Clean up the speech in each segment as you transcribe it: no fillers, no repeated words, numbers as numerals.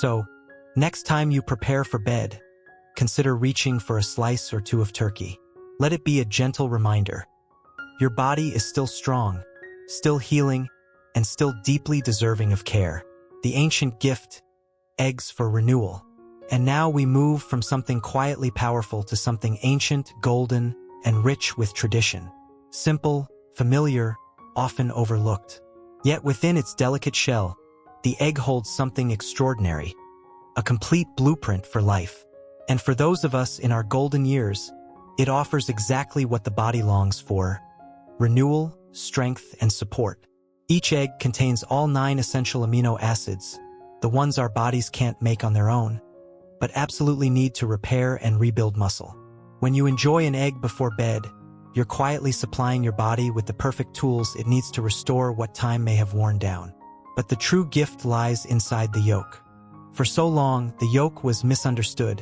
So, next time you prepare for bed, consider reaching for a slice or two of turkey. Let it be a gentle reminder. Your body is still strong, still healing, and still deeply deserving of care. The ancient gift, eggs for renewal. And now we move from something quietly powerful to something ancient, golden, and rich with tradition. Simple, familiar, often overlooked. Yet within its delicate shell, the egg holds something extraordinary, a complete blueprint for life. And for those of us in our golden years, it offers exactly what the body longs for: renewal, strength, and support. Each egg contains all 9 essential amino acids, the ones our bodies can't make on their own, but absolutely need to repair and rebuild muscle. When you enjoy an egg before bed, you're quietly supplying your body with the perfect tools it needs to restore what time may have worn down. But the true gift lies inside the yolk. For so long, the yolk was misunderstood,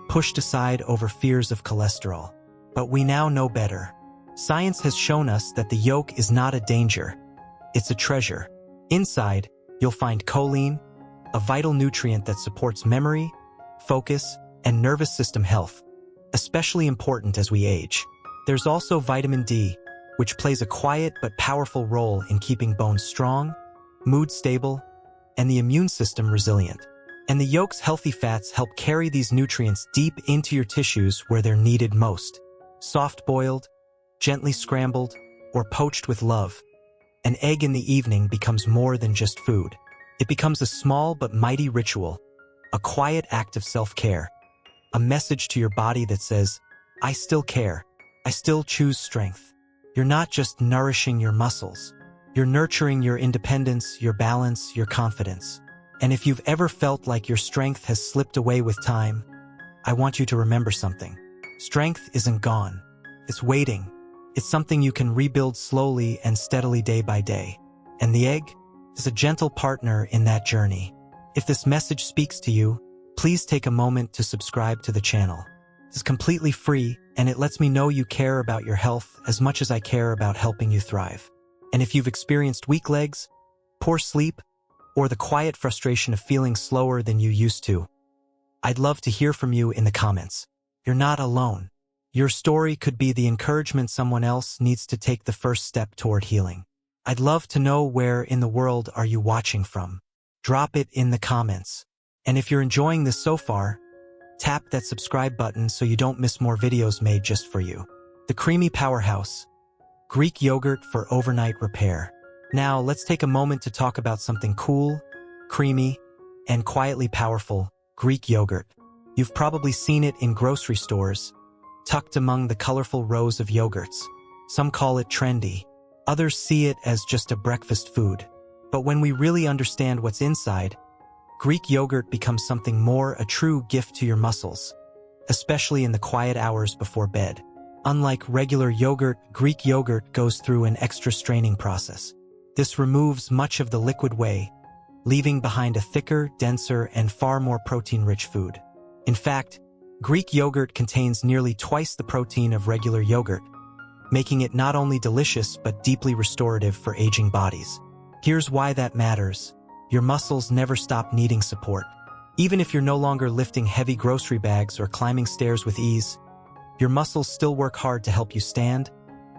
pushed aside over fears of cholesterol. But we now know better. Science has shown us that the yolk is not a danger, it's a treasure. Inside, you'll find choline, a vital nutrient that supports memory, focus, and nervous system health, especially important as we age. There's also vitamin D, which plays a quiet but powerful role in keeping bones strong, mood stable, and the immune system resilient. And the yolk's healthy fats help carry these nutrients deep into your tissues where they're needed most. Soft-boiled, gently scrambled, or poached with love, an egg in the evening becomes more than just food. It becomes a small but mighty ritual, a quiet act of self-care, a message to your body that says, I still care, I still choose strength. You're not just nourishing your muscles, you're nurturing your independence, your balance, your confidence. And if you've ever felt like your strength has slipped away with time, I want you to remember something. Strength isn't gone. It's waiting. It's something you can rebuild slowly and steadily day by day. And the egg is a gentle partner in that journey. If this message speaks to you, please take a moment to subscribe to the channel. It's completely free, and it lets me know you care about your health as much as I care about helping you thrive. And if you've experienced weak legs, poor sleep, or the quiet frustration of feeling slower than you used to, I'd love to hear from you in the comments. You're not alone. Your story could be the encouragement someone else needs to take the first step toward healing. I'd love to know where in the world are you watching from. Drop it in the comments. And if you're enjoying this so far, tap that subscribe button so you don't miss more videos made just for you. The creamy powerhouse, Greek yogurt for overnight repair. Now let's take a moment to talk about something cool, creamy, and quietly powerful: Greek yogurt. You've probably seen it in grocery stores, tucked among the colorful rows of yogurts. Some call it trendy, others see it as just a breakfast food. But when we really understand what's inside, Greek yogurt becomes something more, a true gift to your muscles, especially in the quiet hours before bed. Unlike regular yogurt, Greek yogurt goes through an extra straining process. This removes much of the liquid whey, leaving behind a thicker, denser, and far more protein-rich food. In fact, Greek yogurt contains nearly twice the protein of regular yogurt, making it not only delicious but deeply restorative for aging bodies. Here's why that matters. Your muscles never stop needing support. Even if you're no longer lifting heavy grocery bags or climbing stairs with ease, your muscles still work hard to help you stand,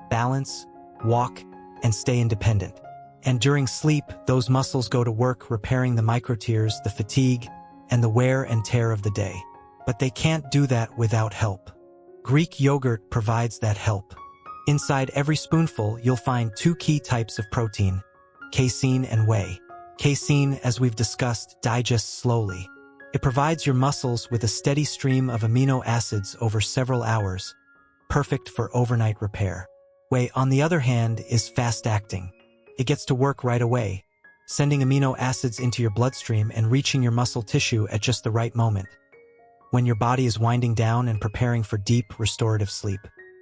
balance, walk, and stay independent. And during sleep, those muscles go to work repairing the microtears, the fatigue, and the wear and tear of the day. But they can't do that without help. Greek yogurt provides that help. Inside every spoonful, you'll find 2 key types of protein: casein and whey. Casein, as we've discussed, digests slowly. It provides your muscles with a steady stream of amino acids over several hours, perfect for overnight repair. Whey, on the other hand, is fast-acting. It gets to work right away, sending amino acids into your bloodstream and reaching your muscle tissue at just the right moment, when your body is winding down and preparing for deep, restorative sleep.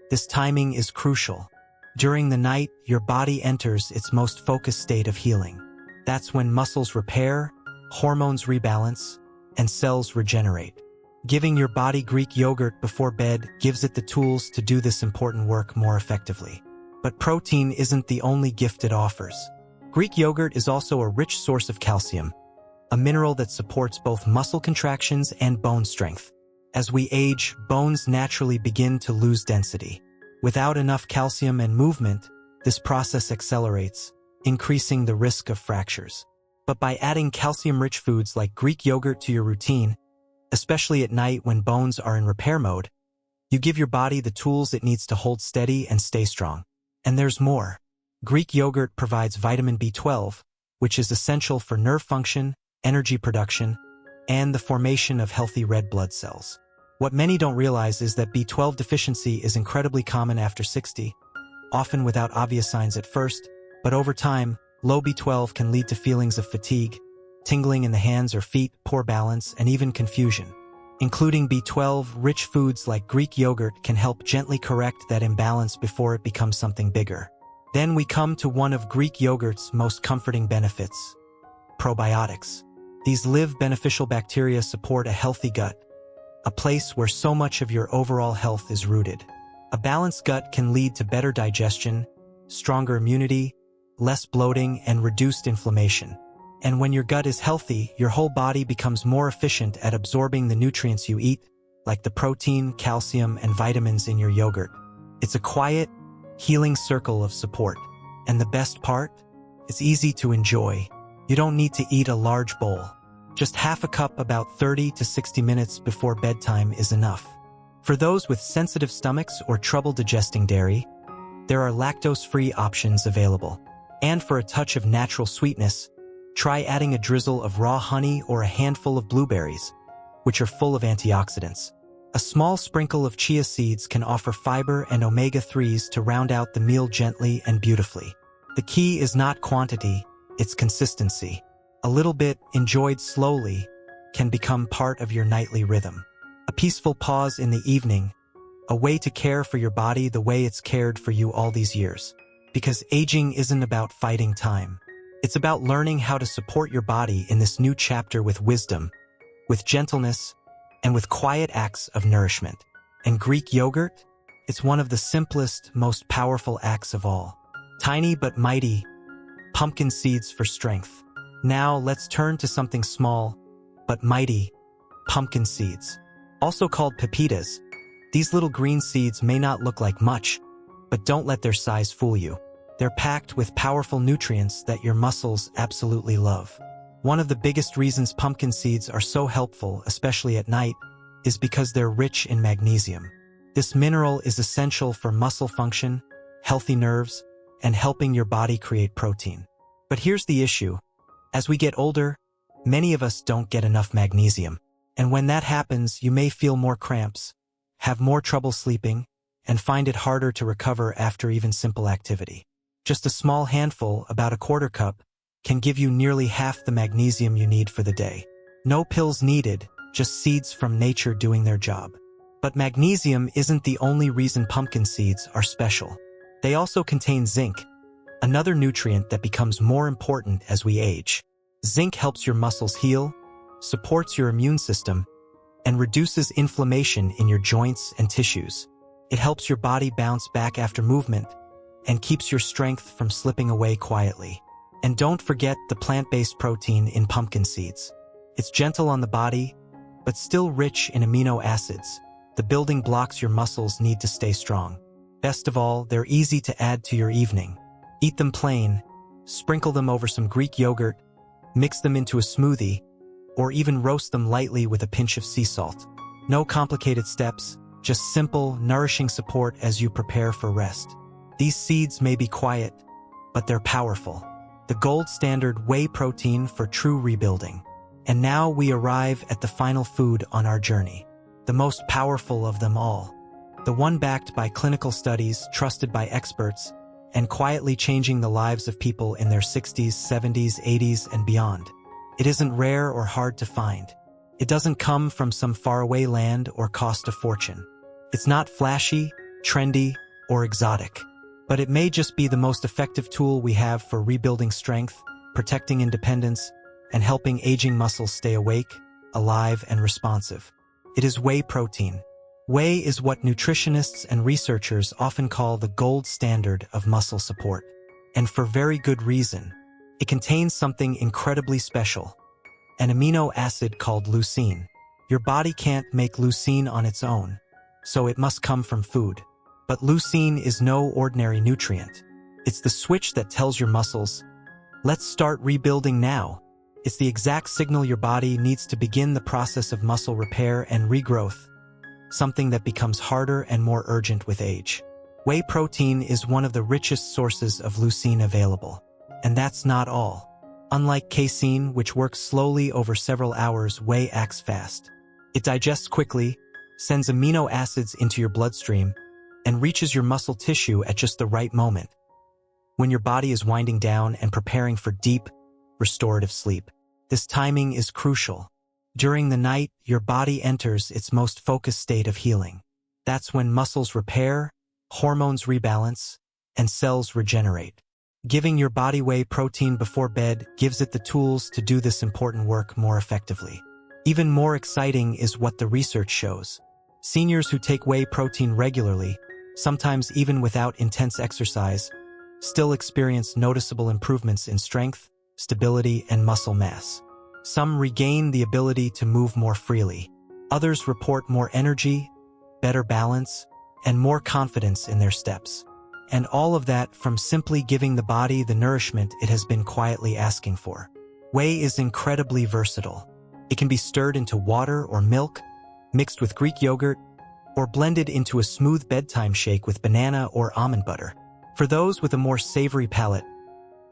This timing is crucial. During the night, your body enters its most focused state of healing. That's when muscles repair, hormones rebalance, and cells regenerate. Giving your body Greek yogurt before bed gives it the tools to do this important work more effectively. But protein isn't the only gift it offers. Greek yogurt is also a rich source of calcium, a mineral that supports both muscle contractions and bone strength. As we age, bones naturally begin to lose density. Without enough calcium and movement, this process accelerates, increasing the risk of fractures. But by adding calcium-rich foods like Greek yogurt to your routine, especially at night when bones are in repair mode, you give your body the tools it needs to hold steady and stay strong. And there's more. Greek yogurt provides vitamin B12, which is essential for nerve function, energy production, and the formation of healthy red blood cells. What many don't realize is that B12 deficiency is incredibly common after 60, often without obvious signs at first, but over time, low B12 can lead to feelings of fatigue, tingling in the hands or feet, poor balance, and even confusion. Including B12-rich foods like Greek yogurt can help gently correct that imbalance before it becomes something bigger. Then we come to one of Greek yogurt's most comforting benefits: probiotics. These live beneficial bacteria support a healthy gut, a place where so much of your overall health is rooted. A balanced gut can lead to better digestion, stronger immunity, less bloating, and reduced inflammation. And when your gut is healthy, your whole body becomes more efficient at absorbing the nutrients you eat, like the protein, calcium, and vitamins in your yogurt. It's a quiet, healing circle of support. And the best part? It's easy to enjoy. You don't need to eat a large bowl. Just half a cup about 30 to 60 minutes before bedtime is enough. For those with sensitive stomachs or trouble digesting dairy, there are lactose-free options available. And for a touch of natural sweetness, try adding a drizzle of raw honey or a handful of blueberries, which are full of antioxidants. A small sprinkle of chia seeds can offer fiber and omega-3s to round out the meal gently and beautifully. The key is not quantity, it's consistency. A little bit, enjoyed slowly, can become part of your nightly rhythm. A peaceful pause in the evening, a way to care for your body the way it's cared for you all these years. Because aging isn't about fighting time. It's about learning how to support your body in this new chapter with wisdom, with gentleness, and with quiet acts of nourishment. And Greek yogurt? It's one of the simplest, most powerful acts of all. Tiny but mighty, pumpkin seeds for strength. Now let's turn to something small, but mighty, pumpkin seeds. Also called pepitas, these little green seeds may not look like much, but don't let their size fool you. They're packed with powerful nutrients that your muscles absolutely love. One of the biggest reasons pumpkin seeds are so helpful, especially at night, is because they're rich in magnesium. This mineral is essential for muscle function, healthy nerves, and helping your body create protein. But here's the issue. As we get older, many of us don't get enough magnesium. And when that happens, you may feel more cramps, have more trouble sleeping, and find it harder to recover after even simple activity. Just a small handful, about a quarter cup, can give you nearly half the magnesium you need for the day. No pills needed, just seeds from nature doing their job. But magnesium isn't the only reason pumpkin seeds are special. They also contain zinc, another nutrient that becomes more important as we age. Zinc helps your muscles heal, supports your immune system, and reduces inflammation in your joints and tissues. It helps your body bounce back after movement and keeps your strength from slipping away quietly. And don't forget the plant-based protein in pumpkin seeds. It's gentle on the body, but still rich in amino acids, the building blocks your muscles need to stay strong. Best of all, they're easy to add to your evening. Eat them plain, sprinkle them over some Greek yogurt, mix them into a smoothie, or even roast them lightly with a pinch of sea salt. No complicated steps, just simple, nourishing support as you prepare for rest. These seeds may be quiet, but they're powerful. The gold standard whey protein for true rebuilding. And now we arrive at the final food on our journey. The most powerful of them all. The one backed by clinical studies, trusted by experts, and quietly changing the lives of people in their 60s, 70s, 80s, and beyond. It isn't rare or hard to find. It doesn't come from some faraway land or cost a fortune. It's not flashy, trendy, or exotic. But it may just be the most effective tool we have for rebuilding strength, protecting independence, and helping aging muscles stay awake, alive, and responsive. It is whey protein. Whey is what nutritionists and researchers often call the gold standard of muscle support. And for very good reason. It contains something incredibly special. an amino acid called leucine. Your body can't make leucine on its own, so it must come from food. But leucine is no ordinary nutrient. It's the switch that tells your muscles, let's start rebuilding now. It's the exact signal your body needs to begin the process of muscle repair and regrowth, something that becomes harder and more urgent with age. Whey protein is one of the richest sources of leucine available. And that's not all. Unlike casein, which works slowly over several hours, whey acts fast. It digests quickly, sends amino acids into your bloodstream, and reaches your muscle tissue at just the right moment, when your body is winding down and preparing for deep, restorative sleep. This timing is crucial. During the night, your body enters its most focused state of healing. That's when muscles repair, hormones rebalance, and cells regenerate. Giving your body whey protein before bed gives it the tools to do this important work more effectively. Even more exciting is what the research shows. Seniors who take whey protein regularly, sometimes even without intense exercise, still experience noticeable improvements in strength, stability, and muscle mass. Some regain the ability to move more freely. Others report more energy, better balance, and more confidence in their steps. And all of that from simply giving the body the nourishment it has been quietly asking for. Whey is incredibly versatile. It can be stirred into water or milk, mixed with Greek yogurt, or blended into a smooth bedtime shake with banana or almond butter. For those with a more savory palate,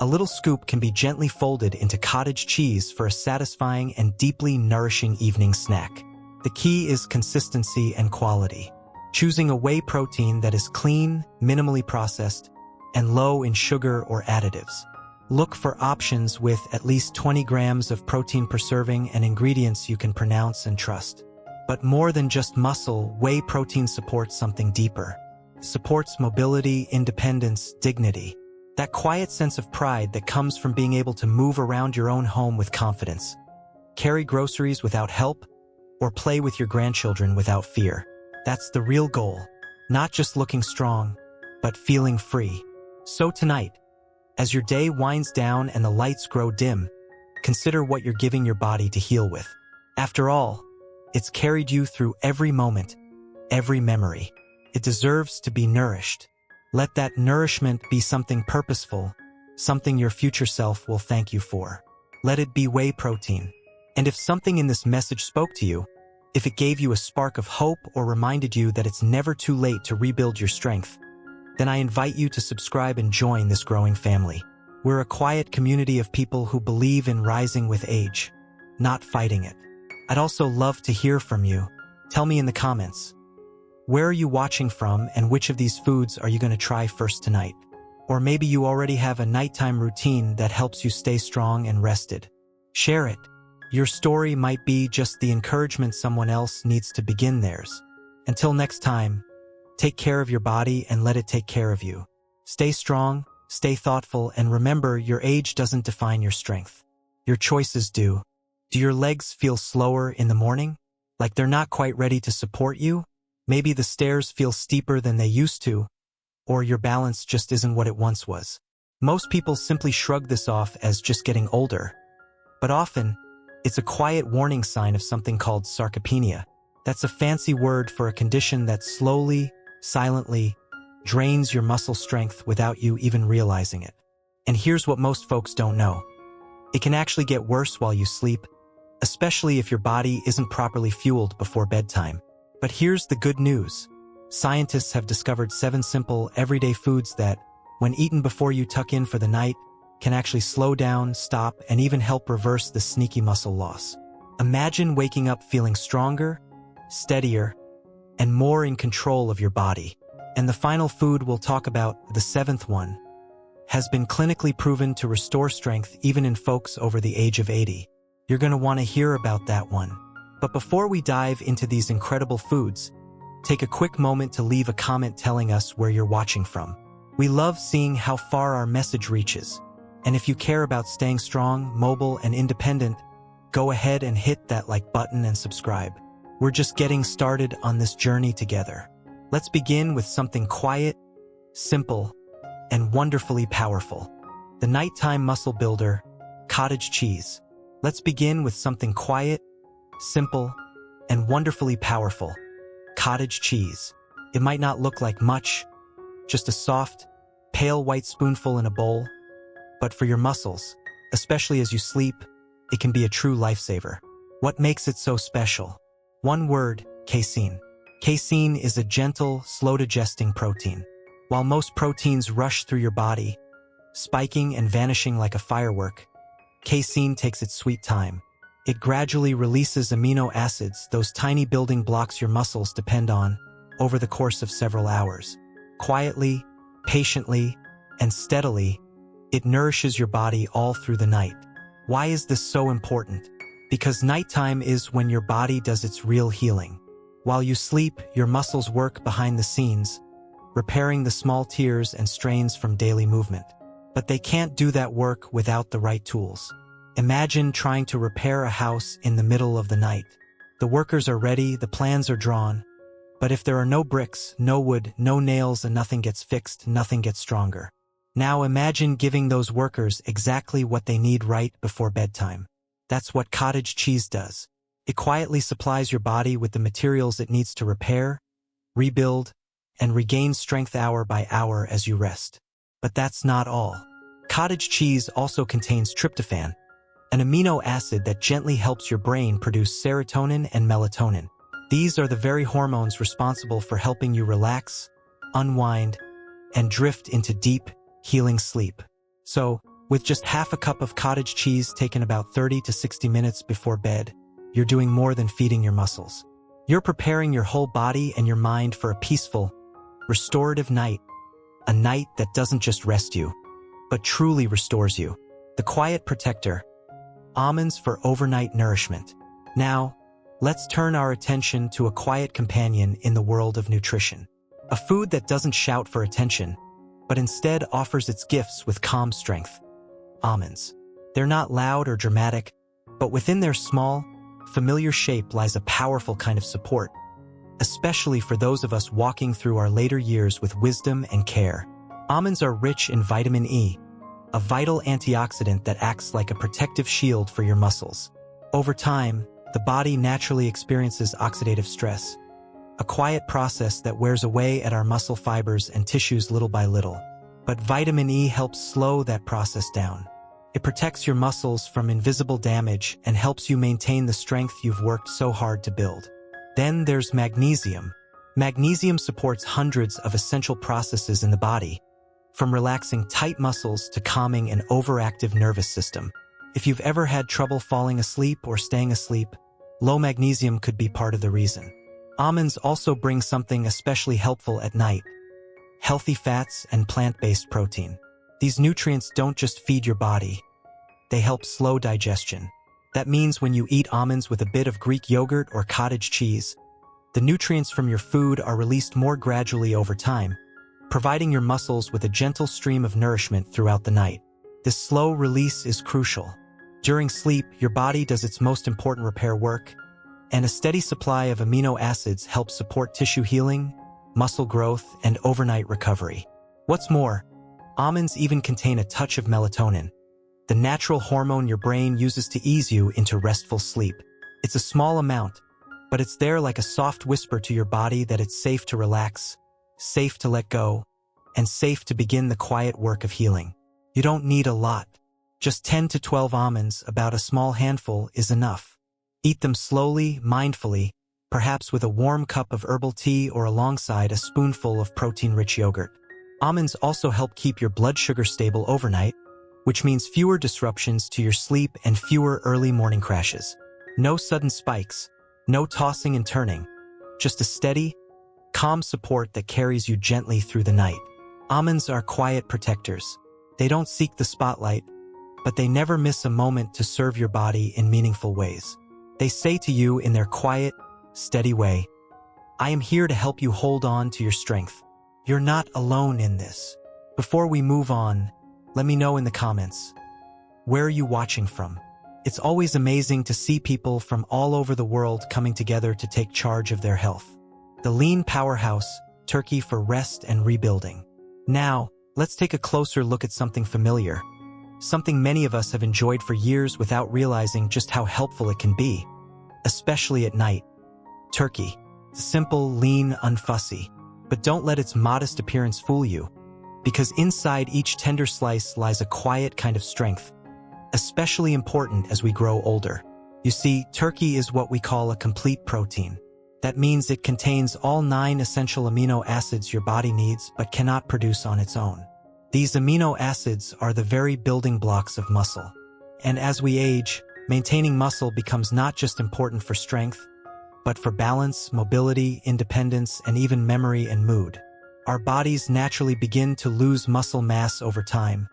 a little scoop can be gently folded into cottage cheese for a satisfying and deeply nourishing evening snack. The key is consistency and quality. Choosing a whey protein that is clean, minimally processed, and low in sugar or additives. Look for options with at least 20 grams of protein per serving and ingredients you can pronounce and trust. But more than just muscle, whey protein supports something deeper. It supports mobility, independence, dignity. That quiet sense of pride that comes from being able to move around your own home with confidence, carry groceries without help, or play with your grandchildren without fear. That's the real goal. Not just looking strong, but feeling free. So tonight, as your day winds down and the lights grow dim, consider what you're giving your body to heal with. After all, it's carried you through every moment, every memory. It deserves to be nourished. Let that nourishment be something purposeful, something your future self will thank you for. Let it be whey protein. And if something in this message spoke to you, if it gave you a spark of hope or reminded you that it's never too late to rebuild your strength, then I invite you to subscribe and join this growing family. We're a quiet community of people who believe in rising with age, not fighting it. I'd also love to hear from you. Tell me in the comments. Where are you watching from, and which of these foods are you going to try first tonight? Or maybe you already have a nighttime routine that helps you stay strong and rested. Share it. Your story might be just the encouragement someone else needs to begin theirs. Until next time, take care of your body and let it take care of you. Stay strong, stay thoughtful, and remember, your age doesn't define your strength. Your choices do. Do your legs feel slower in the morning? Like they're not quite ready to support you? Maybe the stairs feel steeper than they used to, or your balance just isn't what it once was. Most people simply shrug this off as just getting older. But often, it's a quiet warning sign of something called sarcopenia. That's a fancy word for a condition that slowly, silently, drains your muscle strength without you even realizing it. And here's what most folks don't know. It can actually get worse while you sleep, especially if your body isn't properly fueled before bedtime. But here's the good news. Scientists have discovered 7 simple, everyday foods that, when eaten before you tuck in for the night, can actually slow down, stop, and even help reverse the sneaky muscle loss. Imagine waking up feeling stronger, steadier, and more in control of your body. And the final food we'll talk about, the 7th one, has been clinically proven to restore strength even in folks over the age of 80. You're going to want to hear about that one. But before we dive into these incredible foods, take a quick moment to leave a comment telling us where you're watching from. We love seeing how far our message reaches. And if you care about staying strong, mobile, and independent, go ahead and hit that like button and subscribe. We're just getting started on this journey together. Let's begin with something quiet, simple, and wonderfully powerful. The nighttime muscle builder, cottage cheese. Let's begin with something quiet, simple, and wonderfully powerful. Cottage cheese. It might not look like much, just a soft, pale white spoonful in a bowl, but for your muscles, especially as you sleep, it can be a true lifesaver. What makes it so special? One word: casein. Casein is a gentle, slow-digesting protein. While most proteins rush through your body, spiking and vanishing like a firework, casein takes its sweet time. It gradually releases amino acids, those tiny building blocks your muscles depend on, over the course of several hours. Quietly, patiently, and steadily, it nourishes your body all through the night. Why is this so important? Because nighttime is when your body does its real healing. While you sleep, your muscles work behind the scenes, repairing the small tears and strains from daily movement. But they can't do that work without the right tools. Imagine trying to repair a house in the middle of the night. The workers are ready, the plans are drawn, but if there are no bricks, no wood, no nails, and nothing gets fixed, nothing gets stronger. Now imagine giving those workers exactly what they need right before bedtime. That's what cottage cheese does. It quietly supplies your body with the materials it needs to repair, rebuild, and regain strength hour by hour as you rest. But that's not all. Cottage cheese also contains tryptophan, an amino acid that gently helps your brain produce serotonin and melatonin. These are the very hormones responsible for helping you relax, unwind, and drift into deep, healing sleep. So, with just half a cup of cottage cheese taken about 30 to 60 minutes before bed, you're doing more than feeding your muscles. You're preparing your whole body and your mind for a peaceful, restorative night. A night that doesn't just rest you, but truly restores you. The quiet protector. Almonds for overnight nourishment. Now, let's turn our attention to a quiet companion in the world of nutrition. A food that doesn't shout for attention, but instead offers its gifts with calm strength. Almonds. They're not loud or dramatic, but within their small, familiar shape lies a powerful kind of support, especially for those of us walking through our later years with wisdom and care. Almonds are rich in vitamin E, a vital antioxidant that acts like a protective shield for your muscles. Over time, the body naturally experiences oxidative stress, a quiet process that wears away at our muscle fibers and tissues little by little. But vitamin E helps slow that process down. It protects your muscles from invisible damage and helps you maintain the strength you've worked so hard to build. Then there's magnesium. Magnesium supports hundreds of essential processes in the body, from relaxing tight muscles to calming an overactive nervous system. If you've ever had trouble falling asleep or staying asleep, low magnesium could be part of the reason. Almonds also bring something especially helpful at night: healthy fats and plant-based protein. These nutrients don't just feed your body, they help slow digestion. That means when you eat almonds with a bit of Greek yogurt or cottage cheese, the nutrients from your food are released more gradually over time, providing your muscles with a gentle stream of nourishment throughout the night. This slow release is crucial. During sleep, your body does its most important repair work, and a steady supply of amino acids helps support tissue healing, muscle growth, and overnight recovery. What's more, almonds even contain a touch of melatonin, the natural hormone your brain uses to ease you into restful sleep. It's a small amount, but it's there like a soft whisper to your body that it's safe to relax, safe to let go, and safe to begin the quiet work of healing. You don't need a lot. Just 10 to 12 almonds, about a small handful, is enough. Eat them slowly, mindfully, perhaps with a warm cup of herbal tea or alongside a spoonful of protein-rich yogurt. Almonds also help keep your blood sugar stable overnight, which means fewer disruptions to your sleep and fewer early morning crashes. No sudden spikes, no tossing and turning, just a steady, calm support that carries you gently through the night. Almonds are quiet protectors. They don't seek the spotlight, but they never miss a moment to serve your body in meaningful ways. They say to you in their quiet, steady way, "I am here to help you hold on to your strength. You're not alone in this." Before we move on, let me know in the comments, where are you watching from? It's always amazing to see people from all over the world coming together to take charge of their health. The lean powerhouse, Turkey for rest and rebuilding. Now, let's take a closer look at something familiar: something many of us have enjoyed for years without realizing just how helpful it can be, especially at night. Turkey. Simple, lean, unfussy. But don't let its modest appearance fool you, because inside each tender slice lies a quiet kind of strength, especially important as we grow older. You see, turkey is what we call a complete protein. That means it contains all 9 essential amino acids your body needs but cannot produce on its own. These amino acids are the very building blocks of muscle. And as we age, maintaining muscle becomes not just important for strength, but for balance, mobility, independence, and even memory and mood. Our bodies naturally begin to lose muscle mass over time,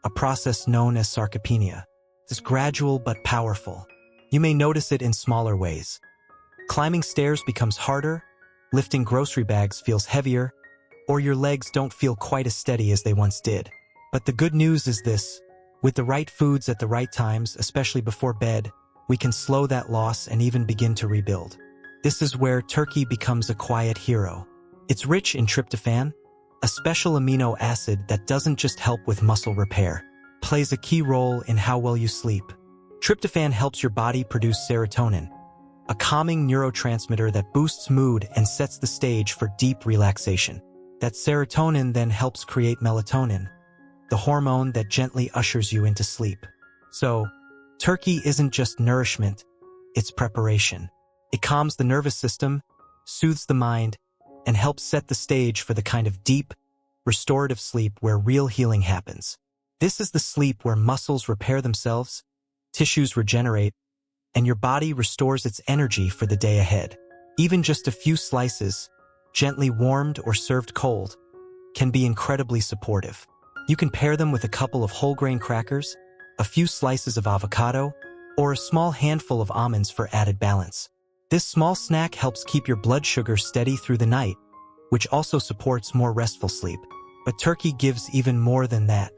a process known as sarcopenia. It's gradual but powerful. You may notice it in smaller ways. Climbing stairs becomes harder, lifting grocery bags feels heavier, or your legs don't feel quite as steady as they once did. But the good news is this: with the right foods at the right times, especially before bed, we can slow that loss and even begin to rebuild. This is where turkey becomes a quiet hero. It's rich in tryptophan, a special amino acid that doesn't just help with muscle repair, plays a key role in how well you sleep. Tryptophan helps your body produce serotonin, a calming neurotransmitter that boosts mood and sets the stage for deep relaxation. That serotonin then helps create melatonin, the hormone that gently ushers you into sleep. So, turkey isn't just nourishment, it's preparation. It calms the nervous system, soothes the mind, and helps set the stage for the kind of deep, restorative sleep where real healing happens. This is the sleep where muscles repair themselves, tissues regenerate, and your body restores its energy for the day ahead. Even just a few slices, gently warmed or served cold, can be incredibly supportive. You can pair them with a couple of whole grain crackers, a few slices of avocado, or a small handful of almonds for added balance. This small snack helps keep your blood sugar steady through the night, which also supports more restful sleep. But turkey gives even more than that.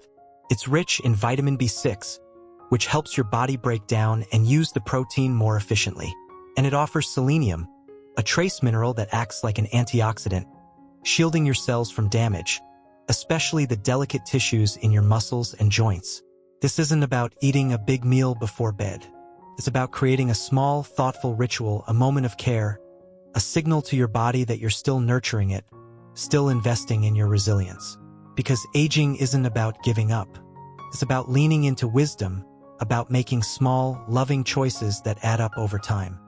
It's rich in vitamin B6, which helps your body break down and use the protein more efficiently. And it offers selenium, a trace mineral that acts like an antioxidant, shielding your cells from damage, especially the delicate tissues in your muscles and joints. This isn't about eating a big meal before bed. It's about creating a small, thoughtful ritual, a moment of care, a signal to your body that you're still nurturing it, still investing in your resilience. Because aging isn't about giving up. It's about leaning into wisdom, about making small, loving choices that add up over time.